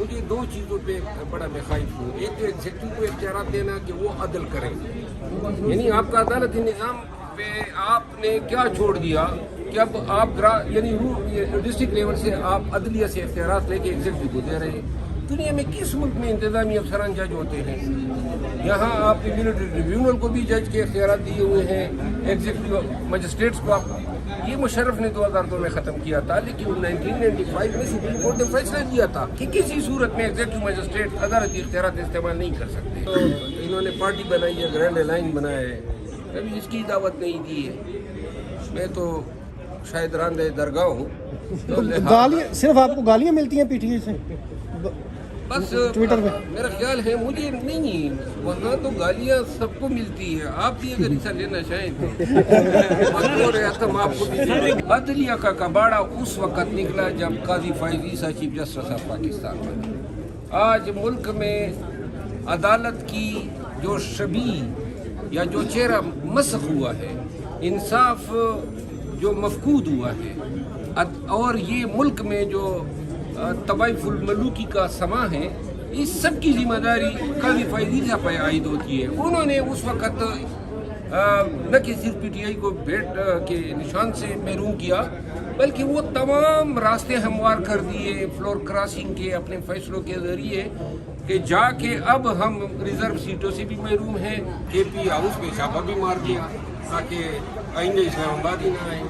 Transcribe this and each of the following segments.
مجھے دو چیزوں پہ بڑا میں خائف ہوں. ایک تو ایگزیکٹو کو اختیارات دینا کہ وہ عدل کریں, یعنی آپ کا عدالتی نظام پہ آپ نے کیا چھوڑ دیا کہ اب آپ یعنی ڈسٹرکٹ لیول سے آپ عدلیہ سے اختیارات لے کے ایگزیکٹو کو دے رہے ہیں. دنیا میں کس ملک میں انتظامی افسران جج ہوتے ہیں؟ یہاں آپ نے ملٹری ٹریبیونل کو بھی جج کے اختیارات دیے ہوئے ہیں, ایگزیکٹو مجسٹریٹس کو آپ. یہ مشرف نے 2002 میں ختم کیا تھا, لیکن 1995 میں سپریم کورٹ نے فیصلہ دیا تھا کہ کسی صورت میں ایگزیکٹو مجسٹریٹ عدالتی اختیارات استعمال نہیں کر سکتے. تو انہوں نے پارٹی بنائی ہے, گرینڈ الائن بنایا ہے, کبھی اس کی دعوت نہیں دی ہے. میں تو شاید راندہ درگاہ ہوں. گالیاں صرف آپ کو گالیاں ملتی ہیں پی ٹی آئی سے بس ٹویٹر پہ؟ میرا خیال ہے مجھے نہیں, وہاں تو گالیاں سب کو ملتی ہے. آپ بھی اگر حصہ لینا چاہیں تو آپ کو بھی. عدلیہ کا کباڑہ اس وقت نکلا جب قاضی فائز عیسیٰ چیف جسٹس آف پاکستان بنے. آج ملک میں عدالت کی جو شبیہ یا جو چہرہ مسخ ہوا ہے, انصاف جو مفقود ہوا ہے, اور یہ ملک میں جو طوائف الملوکی کا سما ہے, اس سب کی ذمہ داری قاضی فائز عیسیٰ پہ عائد ہوتی ہے. انہوں نے اس وقت نہ کہ صرف پی ٹی آئی کو بھیٹ کے نشان سے محروم کیا, بلکہ وہ تمام راستے ہموار کر دیے فلور کراسنگ کے اپنے فیصلوں کے ذریعے, کہ جا کے اب ہم ریزرو سیٹوں سے بھی محروم ہیں. کے پی ہاؤس میں چھاپا بھی مار دیا تاکہ آئندہ اسلام آباد ہی نہ آئے.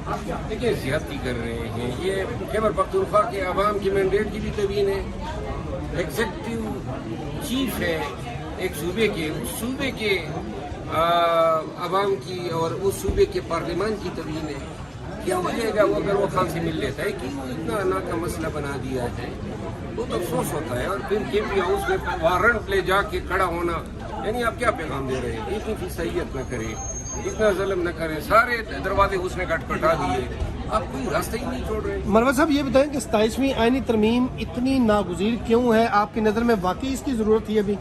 لیکن زیادتی کر رہے ہیں. یہ خیبر پختونخوا کے عوام کی مینڈیٹ کی بھی توہین ہے. ایگزیکٹو چیف ہے ایک صوبے کے, اس صوبے کے عوام کی اور اس صوبے کے پارلیمان کی توہین ہے. کیا وجہ گا وہ اگر وہ خان سے مل لیتا ہے کہ اتنا انا کا مسئلہ بنا دیا ہے, تو افسوس ہوتا ہے. اور پھر کے پی ہاؤس میں وارنٹ لے جا کے کھڑا ہونا, یعنی آپ کیا پیغام دے رہے ہیں؟ اتنی فیصدیت نہ کریں, اتنا ظلم نہ کریں, سارے دروازے اس نے کٹکھٹا دیے, آپ کوئی راستہ ہی نہیں چھوڑ رہے. منور صاحب یہ بتائیں کہ 27ویں آئینی ترمیم اتنی ناگزیر کیوں ہے آپ کی نظر میں؟ واقعی اس کی ضرورت تھی ابھی؟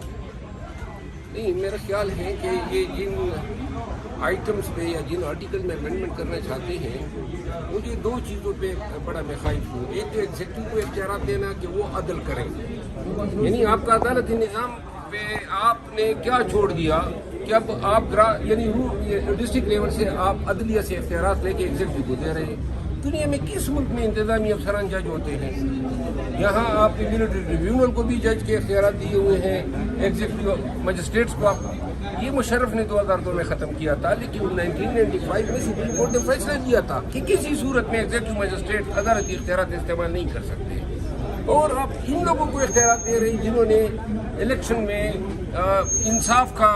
نہیں, میرا خیال ہے کہ یہ جن آئٹمس پہ یا جن آرٹیکل میں امینڈمنٹ کرنا چاہتے ہیں, مجھے دو چیزوں پہ بڑا میں خائف ہوں. ایک تو ایگزیکٹو کو اختیارات دینا کہ وہ عدل کریں, یعنی آپ کا عدالتی نظام پہ آپ نے کیا چھوڑ دیا کہ اب آپ یعنی ڈسٹرکٹ لیول سے آپ عدلیہ سے اختیارات لے کے ایگزیکٹو کو دے رہے ہیں. دنیا میں کس ملک میں انتظامی افسران جج ہوتے ہیں؟ یہاں آپ نے ملٹری ٹریبیونل کو بھی جج کے اختیارات دیے ہوئے ہیں, ایگزیکٹو مجسٹریٹس کو آپ. یہ مشرف نے 2002 میں ختم کیا تھا, لیکن 1995 میں سپریم کورٹ نے فیصلہ دیا تھا کہ کسی صورت میں ایگزیکٹو مجسٹریٹ عدالتی اختیارات استعمال نہیں کر سکتے. اور آپ ان لوگوں کو اختیارات دے رہے ہیں جنہوں نے الیکشن میں انصاف کا,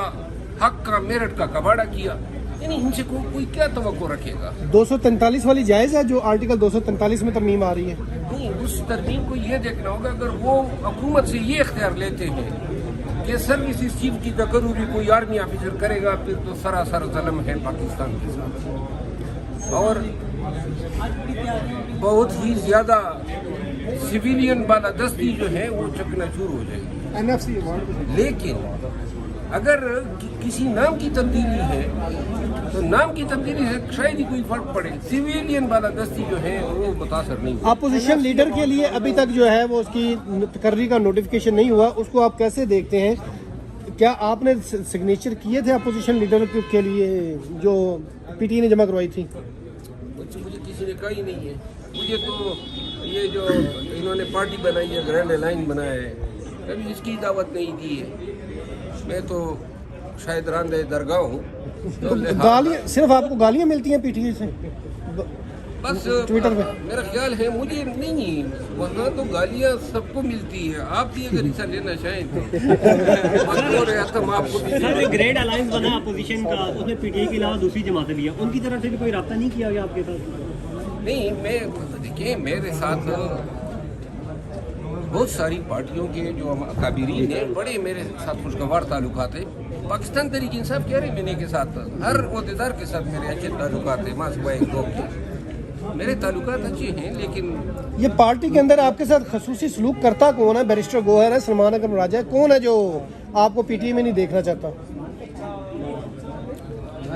حق کا, میرٹ کا کباڑہ کیا. یعنی ان سے کوئی کیا توقع رکھے گا؟ 243 والی جائز ہے جو آرٹیکل 243 میں ترمیم آ رہی ہے؟ نہیں, اس ترمیم کو یہ دیکھنا ہوگا. اگر وہ حکومت سے یہ اختیار لیتے ہیں کہ سروسز چیف کی تقرری کوئی آرمی آفیسر کرے گا, پھر تو سراسر ظلم ہے پاکستان کے ساتھ. اور بہت ہی زیادہ سویلین بالادستی جو ہے وہ چکناچور ہو جائے گی. لیکن اگر کسی نام کی تبدیلی ہے تو نام کی تبدیلی سے شاید ہی کوئی فرق پڑے. سویلین بالادستی جو ہے وہ متاثر نہیں. اپوزیشن لیڈر کے لیے ابھی تک جو ہے وہ اس کی تقرری کا نوٹیفیکیشن نہیں ہوا, اس کو آپ کیسے دیکھتے ہیں؟ کیا آپ نے سگنیچر کیے تھے اپوزیشن لیڈر کے لیے جو پی ٹی آئی نے جمع کروائی تھی؟ مجھے کسی نے کہا ہی نہیں ہے. مجھے تو یہ جو انہوں نے پارٹی بنائی ہے, گرینڈ الائن بنایا ہے, کبھی اس کی دعوت نہیں دی ہے. میں تو شاید راندہ درگاہ ہوں. گالیاں صرف آپ کو گالیاں ملتی ہیں پی ٹی آئی سے بس ٹویٹر پہ؟ میرا خیال ہے مجھے نہیں, وہاں تو گالیاں سب کو ملتی ہے. آپ بھی اگر حصہ لینا چاہیں تو آپ کو بھی. گریڈ الائنس بنا اپوزیشن کا, اس میں پی ٹی آئی کے علاوہ دوسری جماعتیں بھی ہیں, ان کی طرف سے بھی کوئی رابطہ نہیں کیا گیا آپ کے ساتھ؟ نہیں, میں دیکھیے میرے ساتھ بہت ساری پارٹیوں کے جو اکابرین ہیں بڑے میرے ساتھ خوشگوار تعلقات ہیں. پاکستان تحریک انصاف کہہ رہے میں کے ساتھ ہر عہدیدار کے ساتھ میرے اچھے تعلقات ہیں. ماں صبح ایک دو میرے تعلقات اچھے ہیں. لیکن یہ پارٹی کے اندر آپ کے ساتھ خصوصی سلوک کرتا کون ہے؟ بیرسٹر گوہر ہے, سلمان اکرم راجہ ہے, کون ہے جو آپ کو پی ٹی آئی میں نہیں دیکھنا چاہتا؟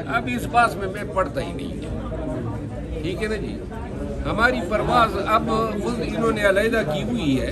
اب اس بات میں پڑھتا ہی نہیں. ٹھیک ہے نا جی, ہماری پرواز اب خود انہوں نے علیحدہ کی ہوئی ہے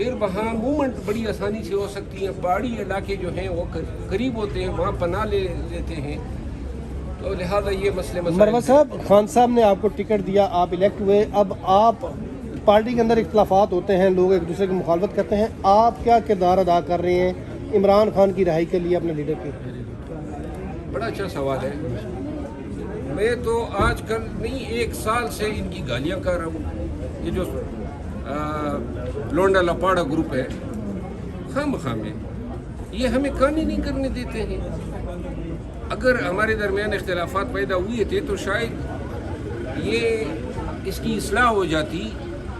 پھر وہاں موومنٹ بڑی آسانی سے ہو سکتی ہے. پہاڑی علاقے جو ہیں وہ قریب ہوتے ہیں, وہاں پناہ لے لیتے ہیں, تو لہٰذا یہ مسئلے مروت صاحب, خان صاحب نے آپ کو ٹکٹ دیا, آپ الیکٹ ہوئے, اب آپ پارٹی کے اندر اختلافات ہوتے ہیں, لوگ ایک دوسرے کی مخالفت کرتے ہیں, آپ کیا کردار ادا کر رہے ہیں عمران خان کی رہائی کے لیے اپنے لیڈر کی؟ بڑا اچھا سوال ہے. میں تو آج کل نہیں 1 سال سے ان کی گالیاں کر رہا ہوں. یہ جو لونڈا لپاڑا گروپ ہے, خام میں یہ ہمیں کام ہی نہیں کرنے دیتے ہیں. اگر ہمارے درمیان اختلافات پیدا ہوئے تھے تو شاید یہ اس کی اصلاح ہو جاتی,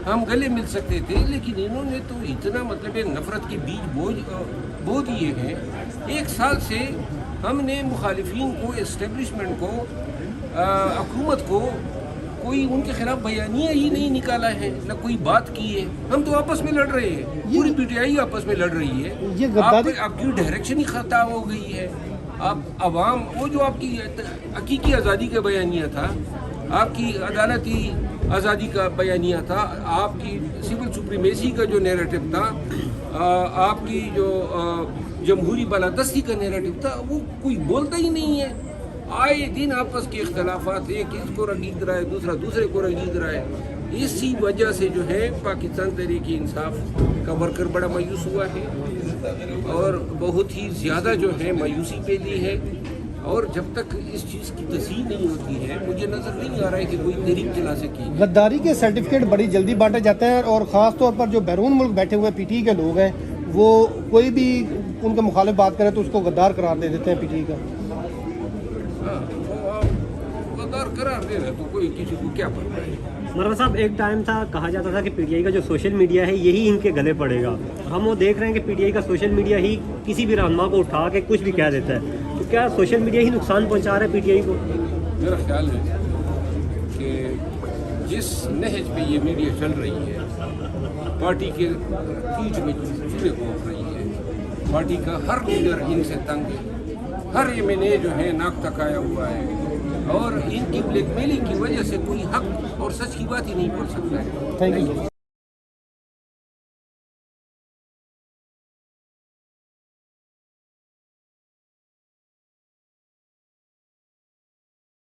ہم گلے مل سکتے تھے, لیکن انہوں نے تو اتنا مطلب نفرت کے بیج بو دیے ہیں. 1 سال سے ہم نے مخالفین کو, اسٹیبلشمنٹ کو, حکومت کو کوئی ان کے خلاف بیانیہ ہی نہیں نکالا ہے, نہ کوئی بات کی ہے. ہم تو آپس میں لڑ رہے ہیں, پوری پی ٹی آئی آپس میں لڑ رہی ہے. آپ کی ڈائریکشن ہی خطا ہو گئی ہے. آپ عوام, وہ جو آپ کی حقیقی آزادی کا بیانیہ تھا, آپ کی عدالتی آزادی کا بیانیہ تھا, آپ کی سول سپریمیسی کا جو نیریٹو تھا, آپ کی جو جمہوری بالادستی کا نیریٹو تھا, وہ کوئی بولتا ہی نہیں ہے. آئے دن آپس کے اختلافات, ایک اس کو رگید رہا ہے, دوسرا دوسرے کو رگید رہا ہے. اسی وجہ سے جو ہے پاکستان تحریک انصاف کا ورکر بڑا مایوس ہوا ہے, اور بہت ہی زیادہ جو ہے مایوسی پیدا ہے. اور جب تک اس چیز کی تصحیح نہیں ہوتی ہے, مجھے نظر نہیں آ رہا ہے کہ کوئی تحریک چلا سکے. غداری کے سرٹیفکیٹ بڑی جلدی بانٹے جاتے ہیں, اور خاص طور پر جو بیرون ملک بیٹھے ہوئے پی ٹی آئی کے لوگ ہیں, وہ کوئی بھی ان کے مخالف بات کرے تو اس کو غدار قرار دے دیتے ہیں پی ٹی آئی کا. غدار قرار دے رہے تو کوئی کسی کو کیا پڑتا ہے. مروت صاحب, ایک ٹائم تھا, کہا جاتا تھا کہ پی ٹی آئی کا جو سوشل میڈیا ہے یہی ان کے گلے پڑے گا. ہم وہ دیکھ رہے ہیں کہ پی ٹی آئی کا سوشل میڈیا ہی کسی بھی رہنما کو اٹھا کے کچھ بھی کہہ دیتا ہے. تو کیا سوشل میڈیا ہی نقصان پہنچا رہا ہے پی ٹی آئی کو؟ میرا خیال ہے کہ جس نہج پہ یہ میڈیا چل رہی ہے, پارٹی کے پیچھ میں چولہے کو اٹھ رہی ہے, پارٹی کا ہر لیڈر ان سے تنگ ہے, ہر ایم این اے جو ہے ناک تکایا ہوا ہے, اور ان کی بلیک میلنگ کی وجہ سے کوئی حق اور سچ کی بات ہی نہیں بول سکتا ہے. Thank you.